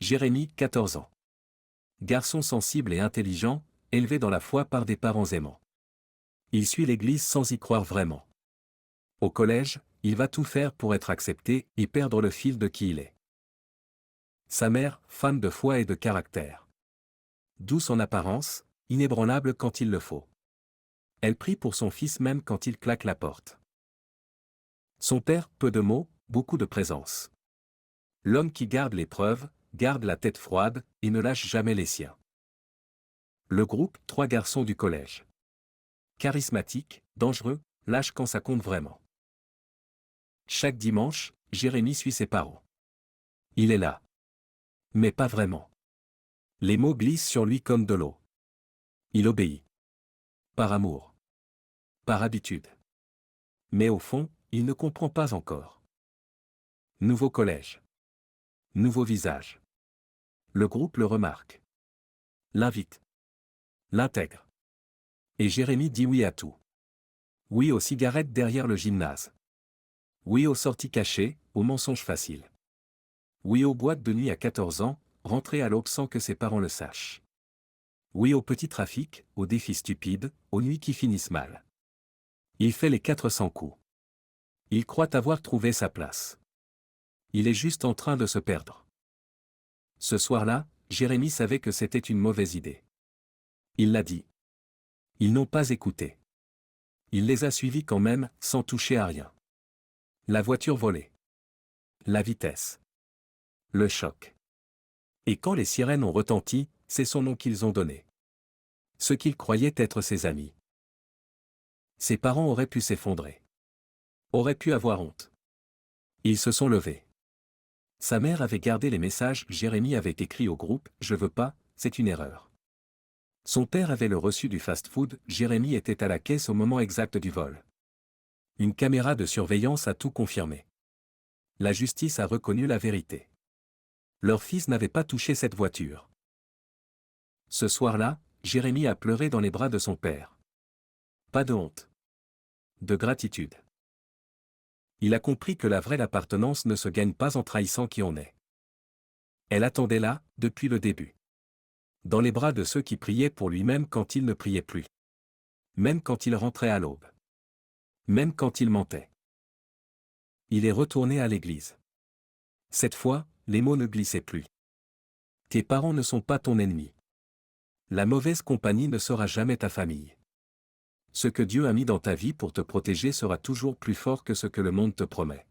Jérémie, 14 ans. Garçon sensible et intelligent, élevé dans la foi par des parents aimants. Il suit l'Église sans y croire vraiment. Au collège, il va tout faire pour être accepté et perdre le fil de qui il est. Sa mère, femme de foi et de caractère. Douce en apparence, inébranlable quand il le faut. Elle prie pour son fils même quand il claque la porte. Son père, peu de mots, beaucoup de présence. L'homme qui garde l'épreuve, garde la tête froide, et ne lâche jamais les siens. Le groupe, 3 garçons du collège. Charismatique, dangereux, lâche quand ça compte vraiment. Chaque dimanche, Jérémie suit ses parents. Il est là. Mais pas vraiment. Les mots glissent sur lui comme de l'eau. Il obéit. Par amour. Par habitude. Mais au fond, il ne comprend pas encore. Nouveau collège. Nouveau visage. Le groupe le remarque. L'invite. L'intègre. Et Jérémie dit oui à tout. Oui aux cigarettes derrière le gymnase. Oui aux sorties cachées, aux mensonges faciles. Oui aux boîtes de nuit à 14 ans, rentrer à l'aube sans que ses parents le sachent. Oui au petit trafic, aux défis stupides, aux nuits qui finissent mal. Il fait les 400 coups. Il croit avoir trouvé sa place. Il est juste en train de se perdre. Ce soir-là, Jérémie savait que c'était une mauvaise idée. Il l'a dit. Ils n'ont pas écouté. Il les a suivis quand même, sans toucher à rien. La voiture volée. La vitesse. Le choc. Et quand les sirènes ont retenti, c'est son nom qu'ils ont donné. Ce qu'ils croyaient être ses amis. Ses parents auraient pu s'effondrer. Auraient pu avoir honte. Ils se sont levés. Sa mère avait gardé les messages, Jérémie avait écrit au groupe « Je veux pas, c'est une erreur ». Son père avait le reçu du fast-food, Jérémie était à la caisse au moment exact du vol. Une caméra de surveillance a tout confirmé. La justice a reconnu la vérité. Leur fils n'avait pas touché cette voiture. Ce soir-là, Jérémie a pleuré dans les bras de son père. Pas de honte. De gratitude. Il a compris que la vraie appartenance ne se gagne pas en trahissant qui on est. Elle attendait là, depuis le début. Dans les bras de ceux qui priaient pour lui même quand il ne priait plus. Même quand il rentrait à l'aube. Même quand il mentait. Il est retourné à l'église. Cette fois, les mots ne glissaient plus. Tes parents ne sont pas ton ennemi. La mauvaise compagnie ne sera jamais ta famille. Ce que Dieu a mis dans ta vie pour te protéger sera toujours plus fort que ce que le monde te promet.